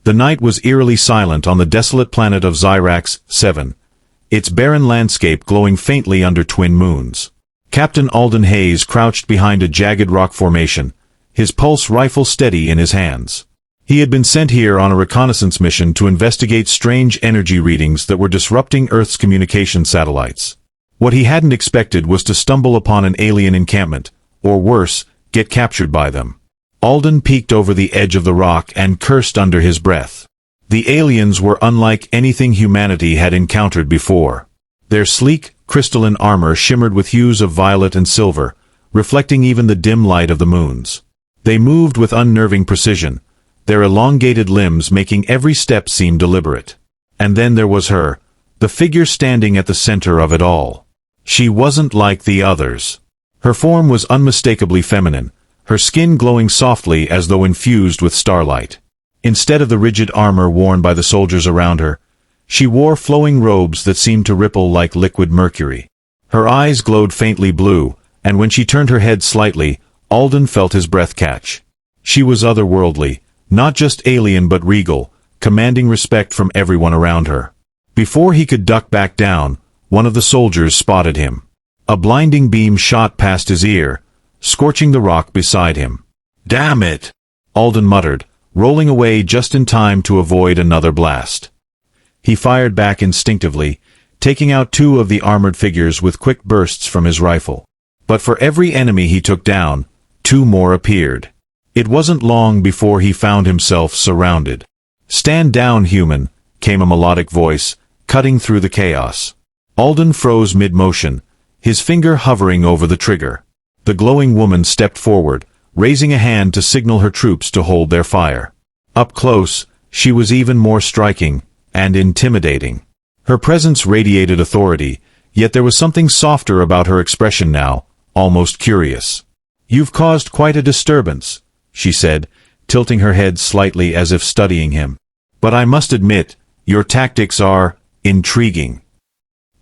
The night was eerily silent on the desolate planet of Xyron 7, its barren landscape glowing faintly under twin moons. Captain Alden Hayes crouched behind a jagged rock formation, his pulse rifle steady in his hands. He had been sent here on a reconnaissance mission to investigate strange energy readings that were disrupting Earth's communication satellites. What he hadn't expected was to stumble upon an alien encampment, or worse, get captured by them. Alden peeked over the edge of the rock and cursed under his breath. The aliens were unlike anything humanity had encountered before. Their sleek, crystalline armor shimmered with hues of violet and silver, reflecting even the dim light of the moons. They moved with unnerving precision, their elongated limbs making every step seem deliberate. And then there was her, the figure standing at the center of it all. She wasn't like the others. Her form was unmistakably feminine, her skin glowing softly as though infused with starlight. Instead of the rigid armor worn by the soldiers around her, she wore flowing robes that seemed to ripple like liquid mercury. Her eyes glowed faintly blue, and when she turned her head slightly, Alden felt his breath catch. She was otherworldly, not just alien but regal, commanding respect from everyone around her. Before he could duck back down, one of the soldiers spotted him. A blinding beam shot past his ear, scorching the rock beside him. "Damn it!" Alden muttered, rolling away just in time to avoid another blast. He fired back instinctively, taking out two of the armored figures with quick bursts from his rifle. But for every enemy he took down, two more appeared. It wasn't long before he found himself surrounded. "Stand down, human," came a melodic voice, cutting through the chaos. Alden froze mid-motion, his finger hovering over the trigger. The glowing woman stepped forward, raising a hand to signal her troops to hold their fire. Up close, she was even more striking and intimidating. Her presence radiated authority, yet there was something softer about her expression now, almost curious. "You've caused quite a disturbance," she said, tilting her head slightly as if studying him. "But I must admit, your tactics are intriguing."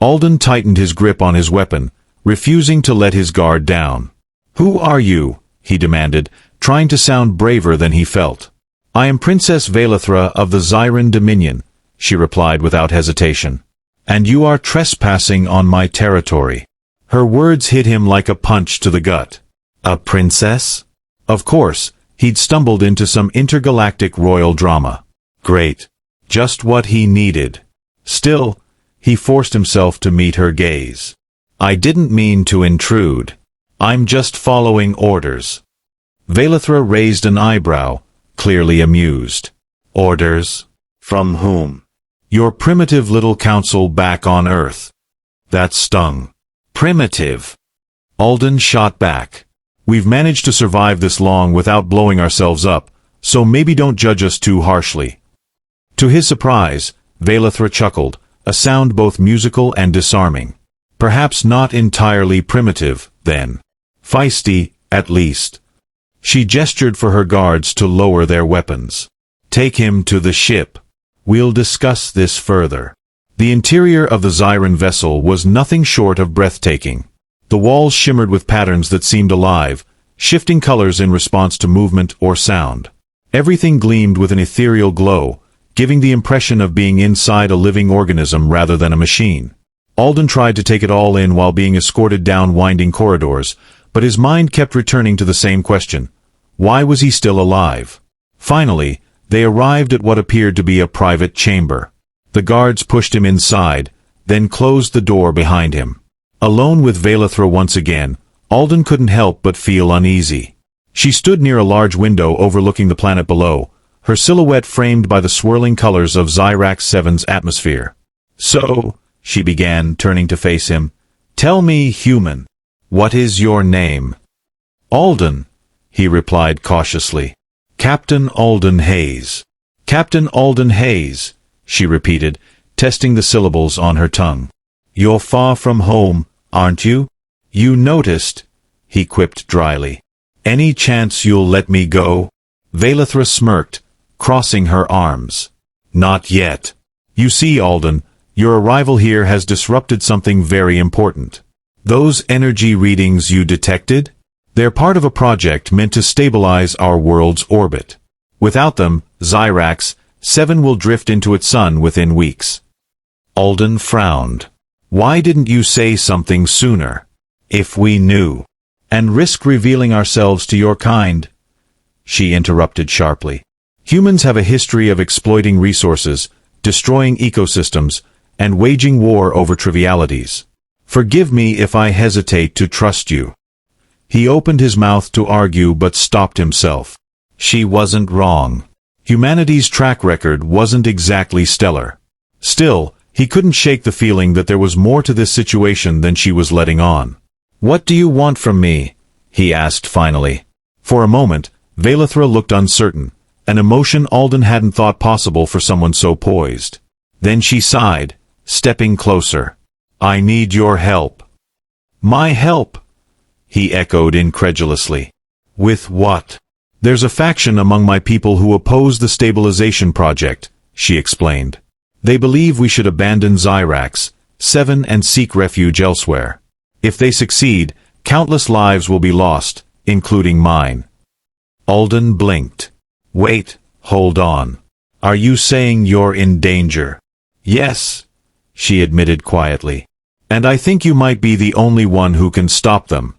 Alden tightened his grip on his weapon, refusing to let his guard down. "Who are you?" he demanded, trying to sound braver than he felt. "I am Princess Velethra of the Xyron Dominion," she replied without hesitation. "And you are trespassing on my territory." Her words hit him like a punch to the gut. A princess? Of course, he'd stumbled into some intergalactic royal drama. Great. Just what he needed. Still, he forced himself to meet her gaze. "I didn't mean to intrude. I'm just following orders." Velethra raised an eyebrow, clearly amused. "Orders? From whom?" "Your primitive little council back on Earth." That stung. "Primitive?" Alden shot back. "We've managed to survive this long without blowing ourselves up, so maybe don't judge us too harshly." To his surprise, Velethra chuckled, a sound both musical and disarming. "Perhaps not entirely primitive, then. Feisty, at least." She gestured for her guards to lower their weapons. "Take him to the ship. We'll discuss this further." The interior of the Xyron vessel was nothing short of breathtaking. The walls shimmered with patterns that seemed alive, shifting colors in response to movement or sound. Everything gleamed with an ethereal glow, giving the impression of being inside a living organism rather than a machine. Alden tried to take it all in while being escorted down winding corridors, but his mind kept returning to the same question. Why was he still alive? Finally, they arrived at what appeared to be a private chamber. The guards pushed him inside, then closed the door behind him. Alone with Velethra once again, Alden couldn't help but feel uneasy. She stood near a large window overlooking the planet below, her silhouette framed by the swirling colors of Xyron 7's atmosphere. "So," she began, turning to face him, "tell me, human, what is your name?" "Alden," he replied cautiously. "Captain Alden Hayes." "Captain Alden Hayes," she repeated, testing the syllables on her tongue. "You're far from home, aren't you?" "You noticed," he quipped dryly. "Any chance you'll let me go?" Velethra smirked, crossing her arms. "Not yet. You see, Alden, your arrival here has disrupted something very important. Those energy readings you detected? They're part of a project meant to stabilize our world's orbit. Without them, Xyron 7 will drift into its sun within weeks. Alden frowned. Why didn't you say something sooner? If we knew. And risk revealing ourselves to your kind? She interrupted sharply. Humans have a history of exploiting resources, destroying ecosystems, and waging war over trivialities. Forgive me if I hesitate to trust you. He opened his mouth to argue but stopped himself. She wasn't wrong. Humanity's track record wasn't exactly stellar. Still, he couldn't shake the feeling that there was more to this situation than she was letting on. What do you want from me? He asked finally. For a moment, Velithra looked uncertain, an emotion Alden hadn't thought possible for someone so poised. Then she sighed, stepping closer. I need your help. My help? He echoed incredulously. With what? There's a faction among my people who oppose the stabilization project, she explained. They believe we should abandon Xyrax 7 and seek refuge elsewhere. If they succeed, countless lives will be lost, including mine. Alden blinked. Wait, hold on. Are you saying you're in danger? Yes, she admitted quietly. And I think you might be the only one who can stop them.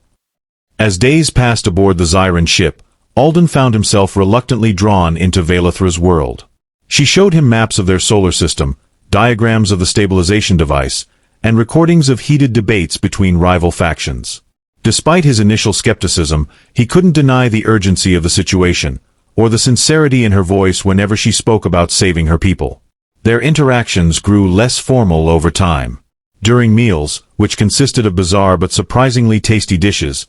As days passed aboard the Xyron ship, Alden found himself reluctantly drawn into Velithra's world. She showed him maps of their solar system, diagrams of the stabilization device, and recordings of heated debates between rival factions. Despite his initial skepticism, he couldn't deny the urgency of the situation, or the sincerity in her voice whenever she spoke about saving her people. Their interactions grew less formal over time. During meals, which consisted of bizarre but surprisingly tasty dishes,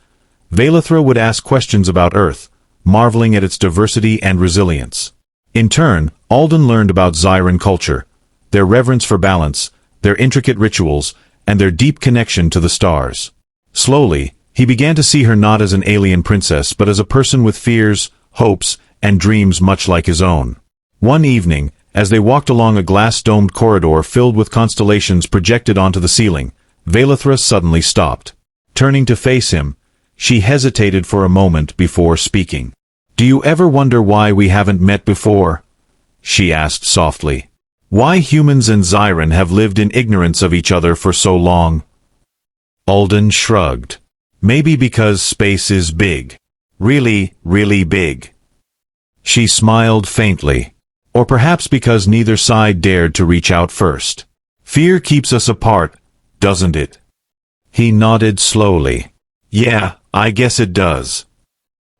Velithra would ask questions about Earth, marveling at its diversity and resilience. In turn, Alden learned about Xyron culture, their reverence for balance, their intricate rituals, and their deep connection to the stars. Slowly, he began to see her not as an alien princess but as a person with fears, hopes, and dreams much like his own. One evening, as they walked along a glass-domed corridor filled with constellations projected onto the ceiling, Velithra suddenly stopped. Turning to face him, she hesitated for a moment before speaking. Do you ever wonder why we haven't met before? She asked softly. Why humans and Xyron have lived in ignorance of each other for so long? Alden shrugged. Maybe because space is big. Really, really big. She smiled faintly. Or perhaps because neither side dared to reach out first. Fear keeps us apart, doesn't it? He nodded slowly. Yeah, I guess it does.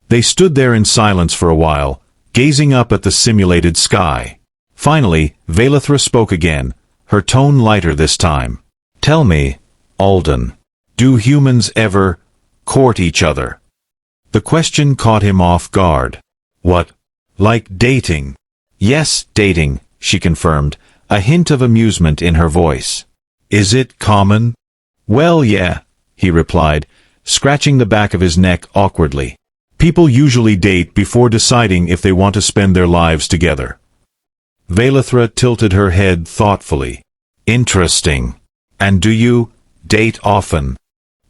They stood there in silence for a while, gazing up at the simulated sky. Finally, Velithra spoke again, her tone lighter this time. Tell me, Alden, do humans ever court each other? The question caught him off guard. What? Like dating? Yes, dating, she confirmed, a hint of amusement in her voice. Is it common? Well, yeah, he replied, scratching the back of his neck awkwardly. People usually date before deciding if they want to spend their lives together. Velithra tilted her head thoughtfully. Interesting. And do you date often?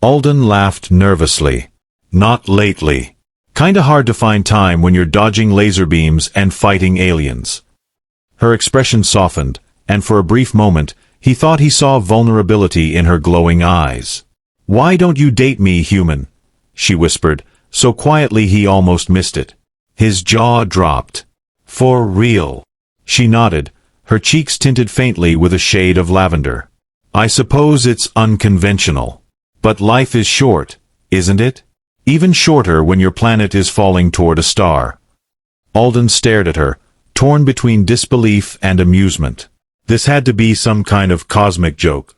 Alden laughed nervously. Not lately. Kinda hard to find time when you're dodging laser beams and fighting aliens. Her expression softened, and for a brief moment, he thought he saw vulnerability in her glowing eyes. Why don't you date me, human? She whispered, so quietly he almost missed it. His jaw dropped. For real. She nodded, her cheeks tinted faintly with a shade of lavender. I suppose it's unconventional. But life is short, isn't it? Even shorter when your planet is falling toward a star. Alden stared at her, torn between disbelief and amusement. This had to be some kind of cosmic joke.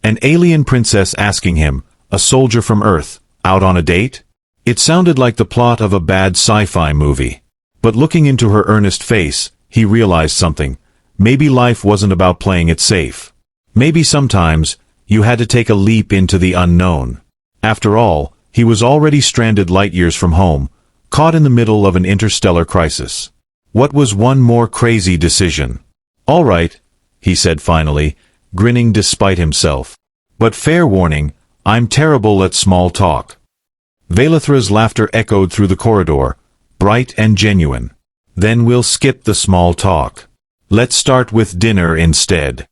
An alien princess asking him, a soldier from Earth, out on a date? It sounded like the plot of a bad sci-fi movie. But looking into her earnest face, he realized something. Maybe life wasn't about playing it safe. Maybe sometimes, you had to take a leap into the unknown. After all, he was already stranded light years from home, caught in the middle of an interstellar crisis. What was one more crazy decision? All right, he said finally, grinning despite himself. But fair warning, I'm terrible at small talk. Velithra's laughter echoed through the corridor, bright and genuine. Then we'll skip the small talk. Let's start with dinner instead.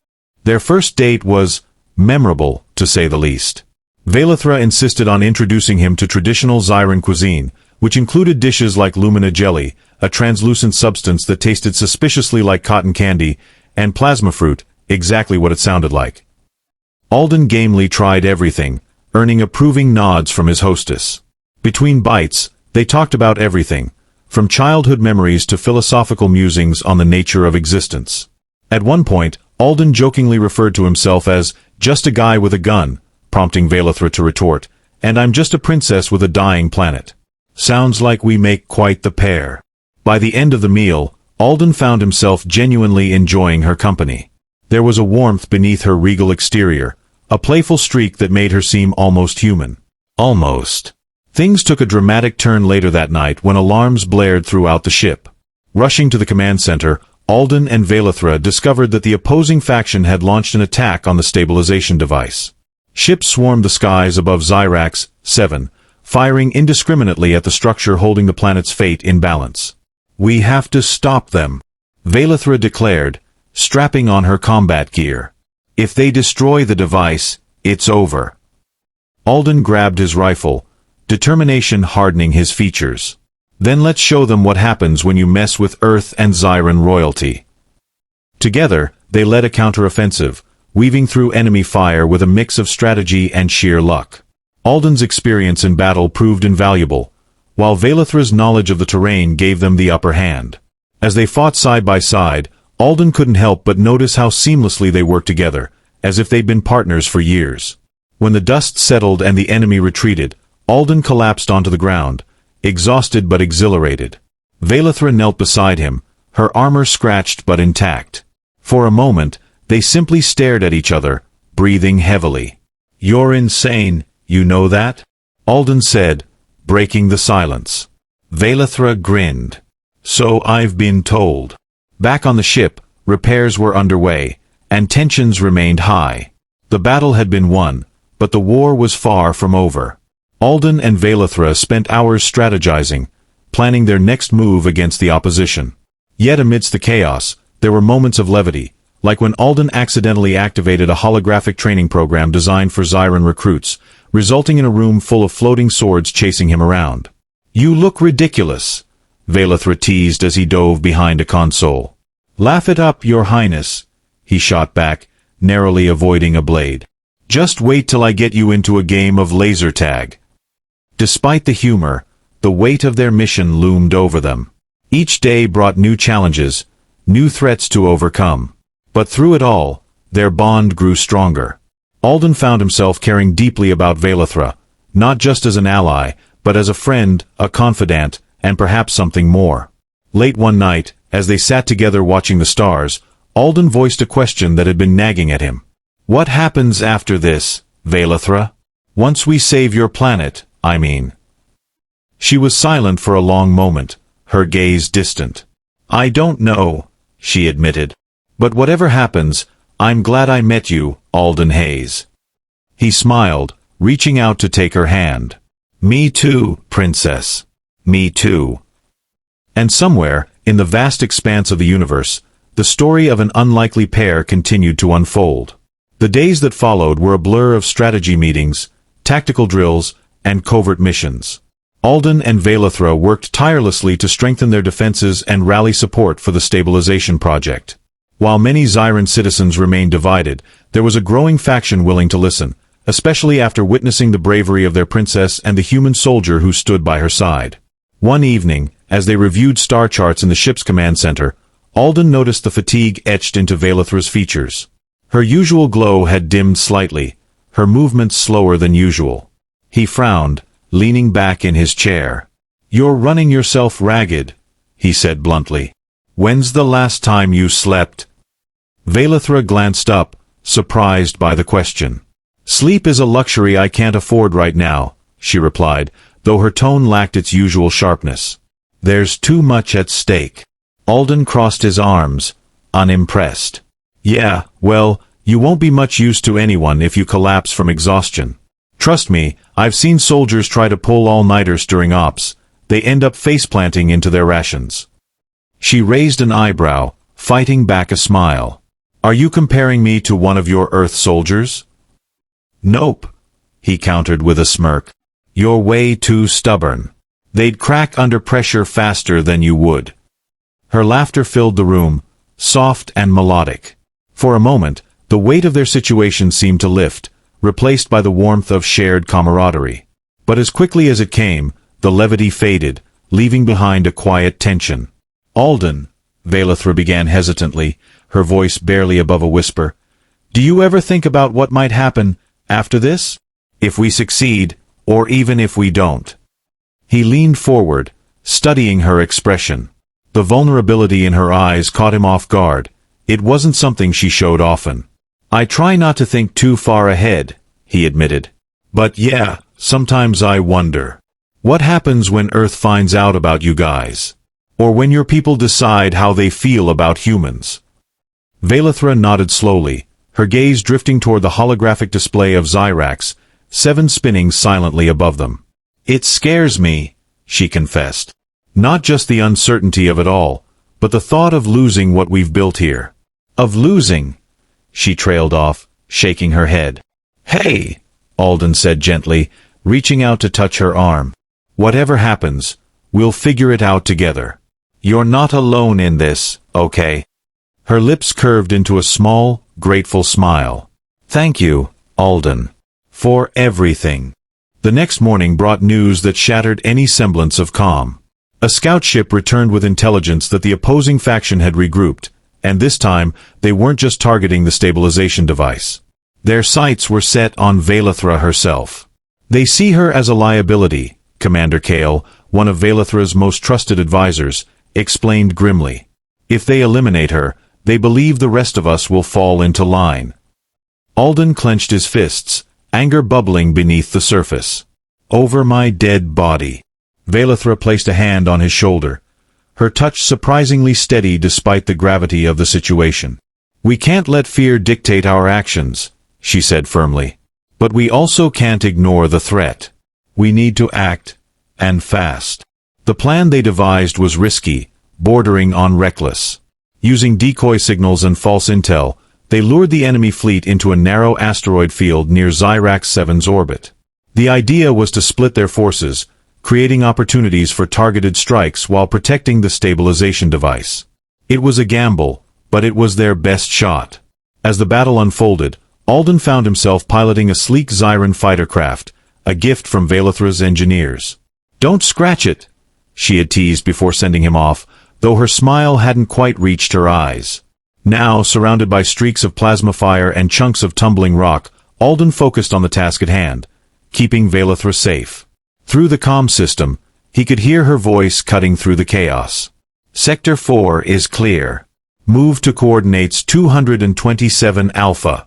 Their first date was memorable, to say the least. Velithra insisted on introducing him to traditional Xyron cuisine, which included dishes like lumina jelly, a translucent substance that tasted suspiciously like cotton candy, and plasma fruit, exactly what it sounded like. Alden gamely tried everything, earning approving nods from his hostess. Between bites, they talked about everything, from childhood memories to philosophical musings on the nature of existence. At one point, Alden jokingly referred to himself as just a guy with a gun, prompting Velithra to retort, and I'm just a princess with a dying planet. Sounds like we make quite the pair. By the end of the meal, Alden found himself genuinely enjoying her company. There was a warmth beneath her regal exterior, a playful streak that made her seem almost human. Almost. Things took a dramatic turn later that night when alarms blared throughout the ship. Rushing to the command center, Alden and Velithra discovered that the opposing faction had launched an attack on the stabilization device. Ships swarmed the skies above Xyrax 7, firing indiscriminately at the structure holding the planet's fate in balance. We have to stop them, Velithra declared, strapping on her combat gear. If they destroy the device, it's over. Alden grabbed his rifle, determination hardening his features. Then let's show them what happens when you mess with Earth and Xyron royalty. Together, they led a counteroffensive, weaving through enemy fire with a mix of strategy and sheer luck. Alden's experience in battle proved invaluable, while Velithra's knowledge of the terrain gave them the upper hand. As they fought side by side, Alden couldn't help but notice how seamlessly they worked together, as if they'd been partners for years. When the dust settled and the enemy retreated, Alden collapsed onto the ground, exhausted but exhilarated. Velithra knelt beside him, her armor scratched but intact. For a moment, they simply stared at each other, breathing heavily. You're insane, you know that? Alden said, breaking the silence. Velithra grinned. So I've been told. Back on the ship, repairs were underway, and tensions remained high. The battle had been won, but the war was far from over. Alden and Velithra spent hours strategizing, planning their next move against the opposition. Yet amidst the chaos, there were moments of levity, like when Alden accidentally activated a holographic training program designed for Xyron recruits, resulting in a room full of floating swords chasing him around. You look ridiculous, Velithra teased as he dove behind a console. Laugh it up, Your Highness, he shot back, narrowly avoiding a blade. Just wait till I get you into a game of laser tag. Despite the humor, the weight of their mission loomed over them. Each day brought new challenges, new threats to overcome. But through it all, their bond grew stronger. Alden found himself caring deeply about Velithra, not just as an ally, but as a friend, a confidant, and perhaps something more. Late one night, as they sat together watching the stars, Alden voiced a question that had been nagging at him. What happens after this, Velithra? Once we save your planet, I mean. She was silent for a long moment, her gaze distant. I don't know, she admitted. But whatever happens, I'm glad I met you, Alden Hayes. He smiled, reaching out to take her hand. Me too, Princess. Me too. And somewhere, in the vast expanse of the universe, the story of an unlikely pair continued to unfold. The days that followed were a blur of strategy meetings, tactical drills, and covert missions. Alden and Velithra worked tirelessly to strengthen their defenses and rally support for the stabilization project. While many Xyron citizens remained divided, there was a growing faction willing to listen, especially after witnessing the bravery of their princess and the human soldier who stood by her side. One evening, as they reviewed star charts in the ship's command center, Alden noticed the fatigue etched into Velithra's features. Her usual glow had dimmed slightly, her movements slower than usual. He frowned, leaning back in his chair. You're running yourself ragged, he said bluntly. When's the last time you slept? Velithra glanced up, surprised by the question. Sleep is a luxury I can't afford right now, she replied, though her tone lacked its usual sharpness. There's too much at stake. Alden crossed his arms, unimpressed. Yeah, well, you won't be much use to anyone if you collapse from exhaustion. Trust me, I've seen soldiers try to pull all-nighters during ops. They end up face-planting into their rations. She raised an eyebrow, fighting back a smile. "Are you comparing me to one of your Earth soldiers?" "Nope," he countered with a smirk. "You're way too stubborn. They'd crack under pressure faster than you would." Her laughter filled the room, soft and melodic. For a moment, the weight of their situation seemed to lift, replaced by the warmth of shared camaraderie. But as quickly as it came, the levity faded, leaving behind a quiet tension. "Alden," Velethra began hesitantly, her voice barely above a whisper, "do you ever think about what might happen after this? If we succeed, or even if we don't?" He leaned forward, studying her expression. The vulnerability in her eyes caught him off guard. It wasn't something she showed often. "I try not to think too far ahead," he admitted. "But yeah, sometimes I wonder. What happens when Earth finds out about you guys? Or when your people decide how they feel about humans?" Velethra nodded slowly, her gaze drifting toward the holographic display of Xyrax, 7 spinning silently above them. "It scares me," she confessed. "Not just the uncertainty of it all, but the thought of losing what we've built here." "Of losing?" she trailed off, shaking her head. "Hey," Alden said gently, reaching out to touch her arm. "Whatever happens, we'll figure it out together. You're not alone in this, okay?" Her lips curved into a small, grateful smile. "Thank you, Alden, for everything." The next morning brought news that shattered any semblance of calm. A scout ship returned with intelligence that the opposing faction had regrouped, and this time they weren't just targeting the stabilization device. Their sights were set on Velethra herself. "They see her as a liability," Commander Kale, one of Velethra's most trusted advisors, explained grimly. "If they eliminate her, they believe the rest of us will fall into line." Alden clenched his fists, anger bubbling beneath the surface. "Over my dead body." Velethra placed a hand on his shoulder, her touch surprisingly steady despite the gravity of the situation. "We can't let fear dictate our actions," she said firmly. "But we also can't ignore the threat. We need to act, and fast." The plan they devised was risky, bordering on reckless. Using decoy signals and false intel, they lured the enemy fleet into a narrow asteroid field near Xyrax 7's orbit. The idea was to split their forces, creating opportunities for targeted strikes while protecting the stabilization device. It was a gamble, but it was their best shot. As the battle unfolded, Alden found himself piloting a sleek Xyron fighter craft, a gift from Velethra's engineers. "Don't scratch it," she had teased before sending him off, though her smile hadn't quite reached her eyes. Now, surrounded by streaks of plasma fire and chunks of tumbling rock, Alden focused on the task at hand, keeping Velethra safe. Through the comm system, he could hear her voice cutting through the chaos. "Sector 4 is clear. Move to coordinates 227 Alpha."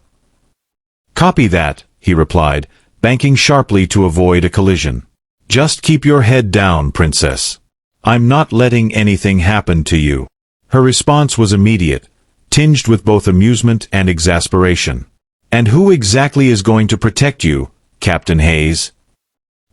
"Copy that," he replied, banking sharply to avoid a collision. "Just keep your head down, Princess. I'm not letting anything happen to you." Her response was immediate, tinged with both amusement and exasperation. "And who exactly is going to protect you, Captain Hayes?"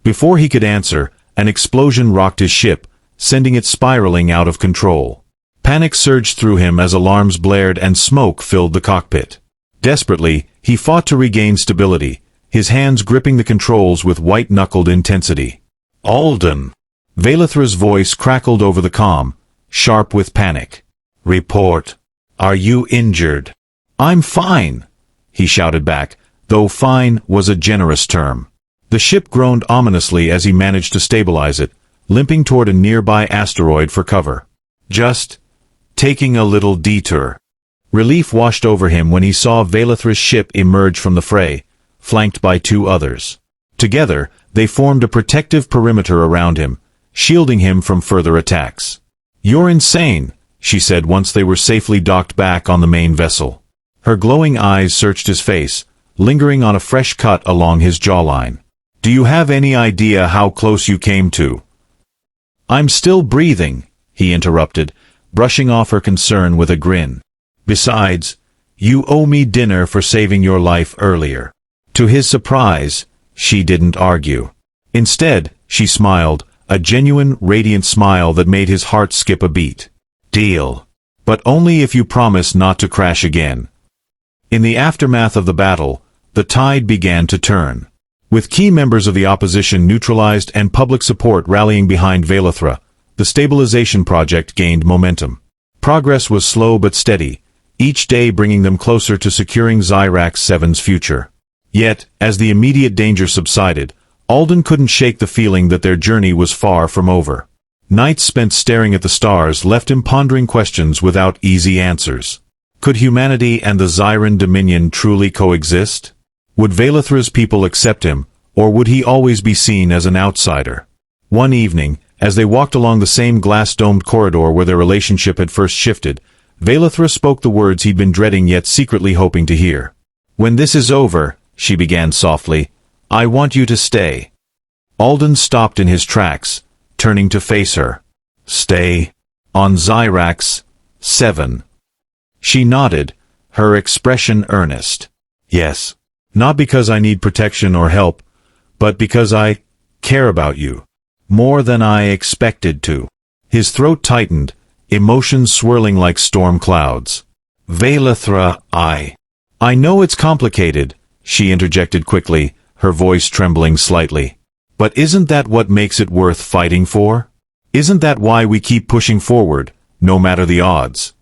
Before he could answer, an explosion rocked his ship, sending it spiraling out of control. Panic surged through him as alarms blared and smoke filled the cockpit. Desperately, he fought to regain stability, his hands gripping the controls with white-knuckled intensity. "Alden!" Velethra's voice crackled over the comm, sharp with panic. "Report. Are you injured?" "I'm fine," he shouted back, though fine was a generous term. The ship groaned ominously as he managed to stabilize it, limping toward a nearby asteroid for cover. "Just taking a little detour." Relief washed over him when he saw Velethra's ship emerge from the fray, flanked by 2 others. Together, they formed a protective perimeter around him, shielding him from further attacks. "You're insane," she said once they were safely docked back on the main vessel. Her glowing eyes searched his face, lingering on a fresh cut along his jawline. "Do you have any idea how close you came to?" "I'm still breathing," he interrupted, brushing off her concern with a grin. "Besides, you owe me dinner for saving your life earlier." To his surprise, she didn't argue. Instead, she smiled, a genuine, radiant smile that made his heart skip a beat. "Deal." But only if you promise not to crash again. In the aftermath of the battle, the tide began to turn. With key members of the opposition neutralized and public support rallying behind Velithra, the stabilization project gained momentum. Progress was slow but steady, each day bringing them closer to securing Xyron 7's future. Yet, as the immediate danger subsided, Alden couldn't shake the feeling that their journey was far from over. Nights spent staring at the stars left him pondering questions without easy answers. Could humanity and the Xyron Dominion truly coexist? Would Velithra's people accept him, or would he always be seen as an outsider? One evening, as they walked along the same glass-domed corridor where their relationship had first shifted, Velithra spoke the words he'd been dreading yet secretly hoping to hear. "When this is over," she began softly, "I want you to stay." Alden stopped in his tracks, turning to face her. "Stay? On Xyron 7. She nodded, her expression earnest. "Yes. Not because I need protection or help, but because I care about you. More than I expected to." His throat tightened, emotions swirling like storm clouds. "Velithra, I know it's complicated," she interjected quickly, her voice trembling slightly. "But isn't that what makes it worth fighting for? Isn't that why we keep pushing forward, no matter the odds?"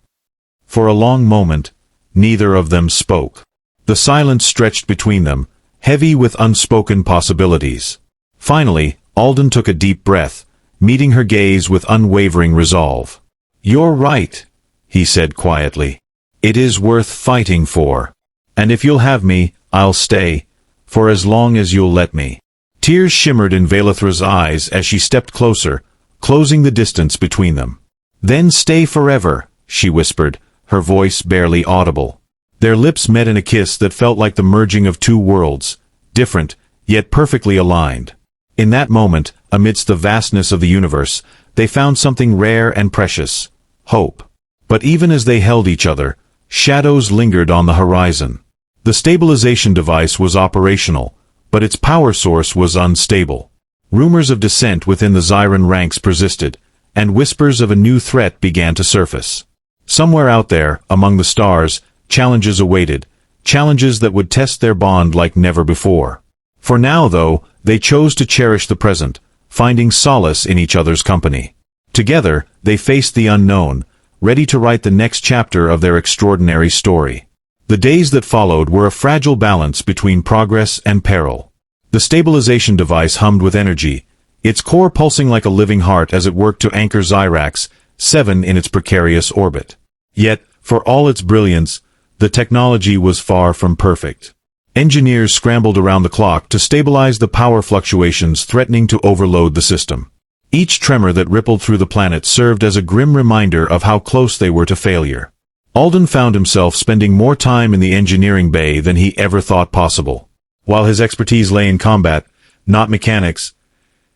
For a long moment, neither of them spoke. The silence stretched between them, heavy with unspoken possibilities. Finally, Alden took a deep breath, meeting her gaze with unwavering resolve. "You're right," he said quietly. "It is worth fighting for. And if you'll have me, I'll stay, for as long as you'll let me." Tears shimmered in Velithra's eyes as she stepped closer, closing the distance between them. "Then stay forever," she whispered, her voice barely audible. Their lips met in a kiss that felt like the merging of two worlds, different, yet perfectly aligned. In that moment, amidst the vastness of the universe, they found something rare and precious: hope. But even as they held each other, shadows lingered on the horizon. The stabilization device was operational, but its power source was unstable. Rumors of dissent within the Xyron ranks persisted, and whispers of a new threat began to surface. Somewhere out there, among the stars, challenges awaited, challenges that would test their bond like never before. For now, though, they chose to cherish the present, finding solace in each other's company. Together, they faced the unknown, ready to write the next chapter of their extraordinary story. The days that followed were a fragile balance between progress and peril. The stabilization device hummed with energy, its core pulsing like a living heart as it worked to anchor Xyron 7 in its precarious orbit. Yet, for all its brilliance, the technology was far from perfect. Engineers scrambled around the clock to stabilize the power fluctuations threatening to overload the system. Each tremor that rippled through the planet served as a grim reminder of how close they were to failure. Alden found himself spending more time in the engineering bay than he ever thought possible. While his expertise lay in combat, not mechanics,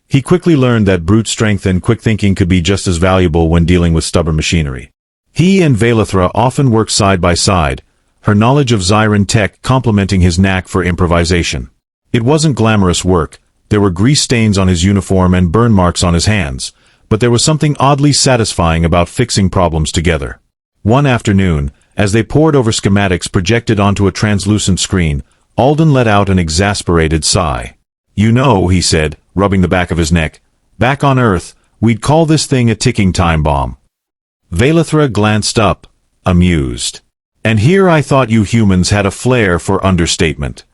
he quickly learned that brute strength and quick thinking could be just as valuable when dealing with stubborn machinery. He and Velithra often worked side by side, her knowledge of Xyron tech complementing his knack for improvisation. It wasn't glamorous work, there were grease stains on his uniform and burn marks on his hands, but there was something oddly satisfying about fixing problems together. One afternoon, as they pored over schematics projected onto a translucent screen, Alden let out an exasperated sigh. "You know," he said, rubbing the back of his neck, "back on Earth, we'd call this thing a ticking time bomb." Velithra glanced up, amused. "And here I thought you humans had a flair for understatement."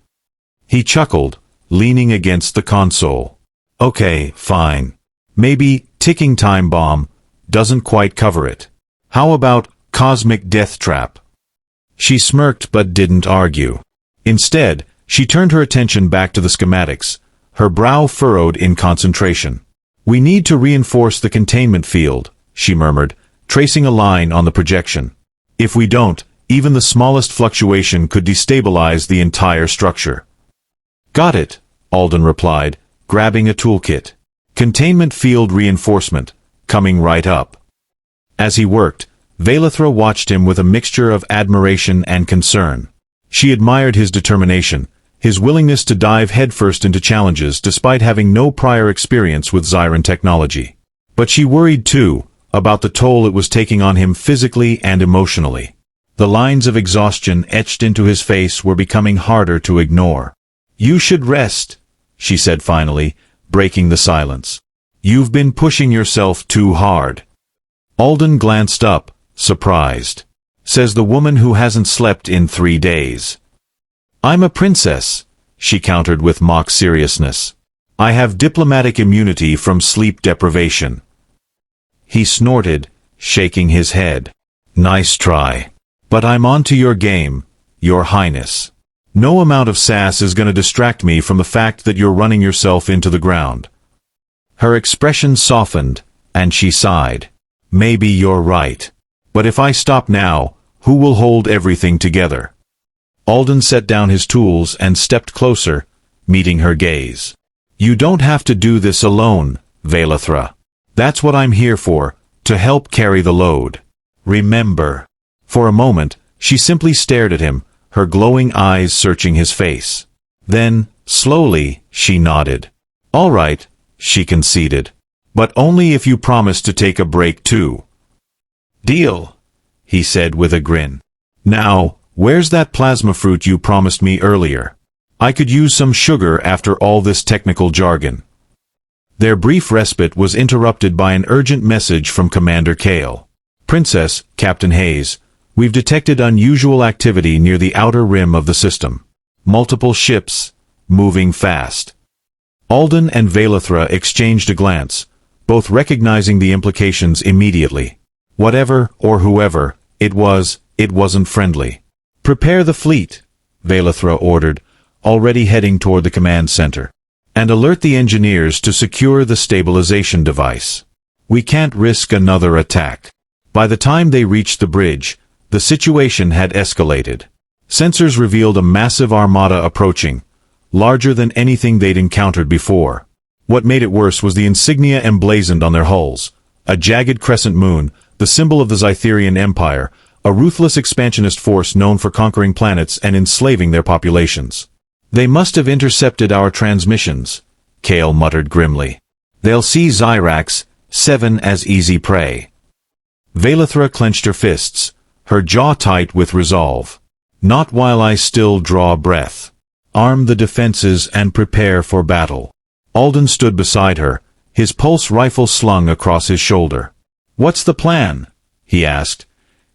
He chuckled, leaning against the console. "Okay, fine. Maybe ticking time bomb doesn't quite cover it. How about cosmic death trap?" She smirked but didn't argue. Instead, she turned her attention back to the schematics, her brow furrowed in concentration. "We need to reinforce the containment field," she murmured, tracing a line on the projection. "If we don't, even the smallest fluctuation could destabilize the entire structure." "Got it," Alden replied, grabbing a toolkit. "Containment field reinforcement, coming right up." As he worked, Velithra watched him with a mixture of admiration and concern. She admired his determination, his willingness to dive headfirst into challenges despite having no prior experience with Xyron technology. But she worried too, about the toll it was taking on him physically and emotionally. The lines of exhaustion etched into his face were becoming harder to ignore. "You should rest," she said finally, breaking the silence. "You've been pushing yourself too hard." Alden glanced up, surprised. "Says the woman who hasn't slept in 3 days. "I'm a princess," she countered with mock seriousness. "I have diplomatic immunity from sleep deprivation." He snorted, shaking his head. "Nice try. But I'm on to your game, Your Highness. No amount of sass is going to distract me from the fact that you're running yourself into the ground." Her expression softened, and she sighed. "Maybe you're right. But if I stop now, who will hold everything together?" Alden set down his tools and stepped closer, meeting her gaze. "You don't have to do this alone, Velethra. That's what I'm here for, to help carry the load. Remember." For a moment, she simply stared at him, her glowing eyes searching his face. Then, slowly, she nodded. "All right," she conceded. "But only if you promise to take a break too." "Deal," he said with a grin. "Now, where's that plasma fruit you promised me earlier? I could use some sugar after all this technical jargon." Their brief respite was interrupted by an urgent message from Commander Kale. "Princess, Captain Hayes, we've detected unusual activity near the outer rim of the system. Multiple ships, moving fast." Alden and Velethra exchanged a glance, both recognizing the implications immediately. Whatever, or whoever, it wasn't friendly. "Prepare the fleet," Velethra ordered, already heading toward the command center. "And alert the engineers to secure the stabilization device. We can't risk another attack." By the time they reached the bridge, the situation had escalated. Sensors revealed a massive armada approaching, larger than anything they'd encountered before. What made it worse was the insignia emblazoned on their hulls: a jagged crescent moon, the symbol of the Xytherian Empire, a ruthless expansionist force known for conquering planets and enslaving their populations. "They must have intercepted our transmissions," Kale muttered grimly. "They'll see Xyrax 7 as easy prey." Velethra clenched her fists, her jaw tight with resolve. "Not while I still draw breath. Arm the defenses and prepare for battle." Alden stood beside her, his pulse rifle slung across his shoulder. "What's the plan?" he asked,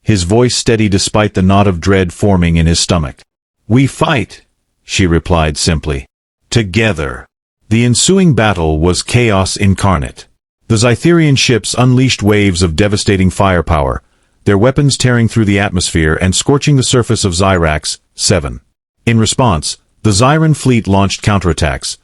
his voice steady despite the knot of dread forming in his stomach. "We fight," she replied simply. "Together." The ensuing battle was chaos incarnate. The Xytherian ships unleashed waves of devastating firepower, their weapons tearing through the atmosphere and scorching the surface of Xyrax 7. In response, the Xyron fleet launched counterattacks,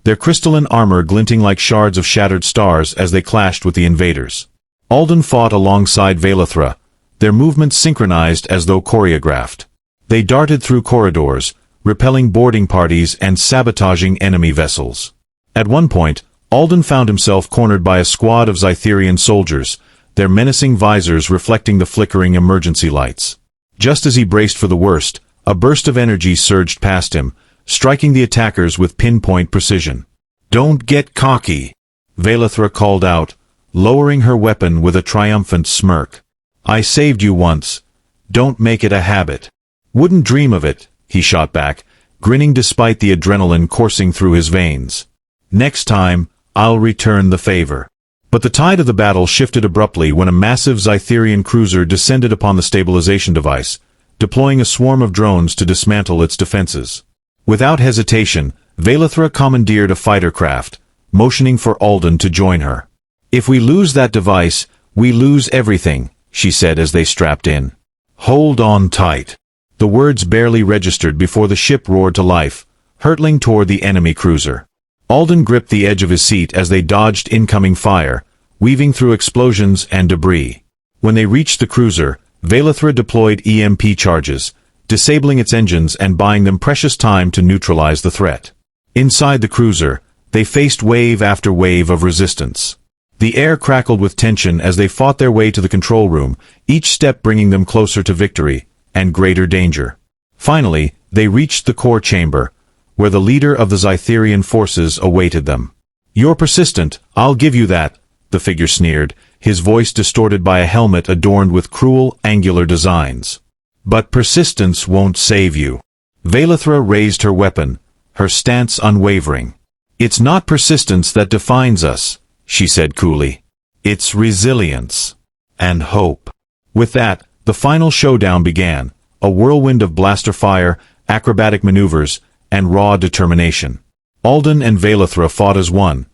their crystalline armor glinting like shards of shattered stars as they clashed with the invaders. Alden fought alongside Velethra, their movements synchronized as though choreographed. They darted through corridors, repelling boarding parties and sabotaging enemy vessels. At one point, Alden found himself cornered by a squad of Xytherian soldiers, their menacing visors reflecting the flickering emergency lights. Just as he braced for the worst, a burst of energy surged past him, striking the attackers with pinpoint precision. "Don't get cocky," Velethra called out, lowering her weapon with a triumphant smirk. "I saved you once. Don't make it a habit." "Wouldn't dream of it," he shot back, grinning despite the adrenaline coursing through his veins. "Next time, I'll return the favor." But the tide of the battle shifted abruptly when a massive Xytherian cruiser descended upon the stabilization device, deploying a swarm of drones to dismantle its defenses. Without hesitation, Velethra commandeered a fighter craft, motioning for Alden to join her. "If we lose that device, we lose everything," she said as they strapped in. "Hold on tight." The words barely registered before the ship roared to life, hurtling toward the enemy cruiser. Alden gripped the edge of his seat as they dodged incoming fire, weaving through explosions and debris. When they reached the cruiser, Velethra deployed EMP charges, disabling its engines and buying them precious time to neutralize the threat. Inside the cruiser, they faced wave after wave of resistance. The air crackled with tension as they fought their way to the control room, each step bringing them closer to victory and greater danger. Finally, they reached the core chamber, where the leader of the Xytherian forces awaited them. "You're persistent, I'll give you that," the figure sneered, his voice distorted by a helmet adorned with cruel, angular designs. "But persistence won't save you." Vailithra raised her weapon, her stance unwavering. "It's not persistence that defines us," she said coolly. "It's resilience. And hope." With that, the final showdown began, a whirlwind of blaster fire, acrobatic maneuvers, and raw determination. Alden and Vailithra fought as one,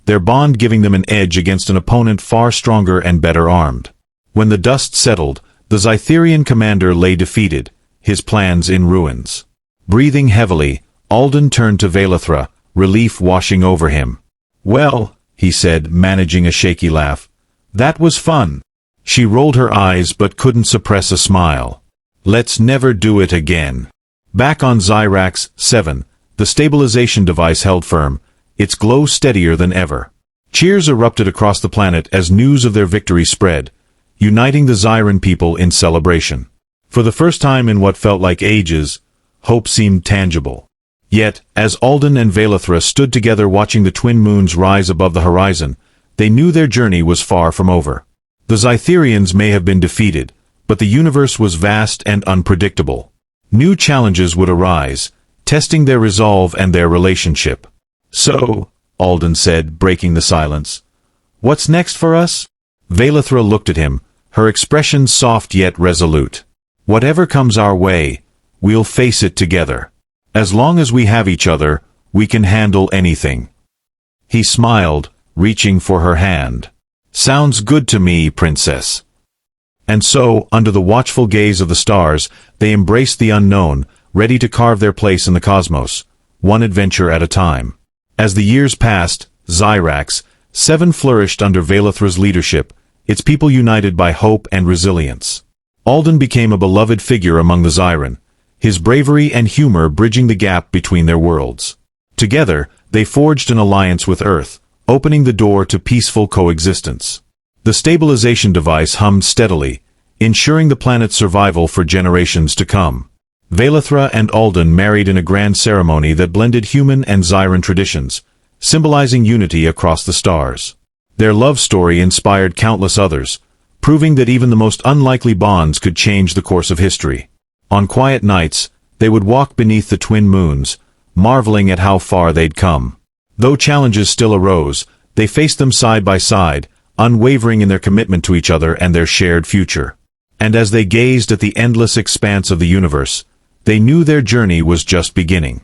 their bond giving them an edge against an opponent far stronger and better armed. When the dust settled, the Xytherian commander lay defeated, his plans in ruins. Breathing heavily, Alden turned to Vailithra, relief washing over him. "Well," he said, managing a shaky laugh, "that was fun." She rolled her eyes but couldn't suppress a smile. "Let's never do it again." Back on Xyron 7, the stabilization device held firm, its glow steadier than ever. Cheers erupted across the planet as news of their victory spread, uniting the Xyron people in celebration. For the first time in what felt like ages, hope seemed tangible. Yet, as Alden and Vailithra stood together watching the twin moons rise above the horizon, they knew their journey was far from over. The Xytherians may have been defeated, but the universe was vast and unpredictable. New challenges would arise, testing their resolve and their relationship. "So," Alden said, breaking the silence, "what's next for us?" Vailithra looked at him, her expression soft yet resolute. "Whatever comes our way, we'll face it together. As long as we have each other, we can handle anything." He smiled, reaching for her hand. "Sounds good to me, Princess." And so, under the watchful gaze of the stars, they embraced the unknown, ready to carve their place in the cosmos, one adventure at a time. As the years passed, Xyron 7 flourished under Vailithra's leadership, its people united by hope and resilience. Alden became a beloved figure among the Xyron, his bravery and humor bridging the gap between their worlds. Together, they forged an alliance with Earth, opening the door to peaceful coexistence. The stabilization device hummed steadily, ensuring the planet's survival for generations to come. Vailithra and Alden married in a grand ceremony that blended human and Xyron traditions, symbolizing unity across the stars. Their love story inspired countless others, proving that even the most unlikely bonds could change the course of history. On quiet nights, they would walk beneath the twin moons, marveling at how far they'd come. Though challenges still arose, they faced them side by side, unwavering in their commitment to each other and their shared future. And as they gazed at the endless expanse of the universe, they knew their journey was just beginning.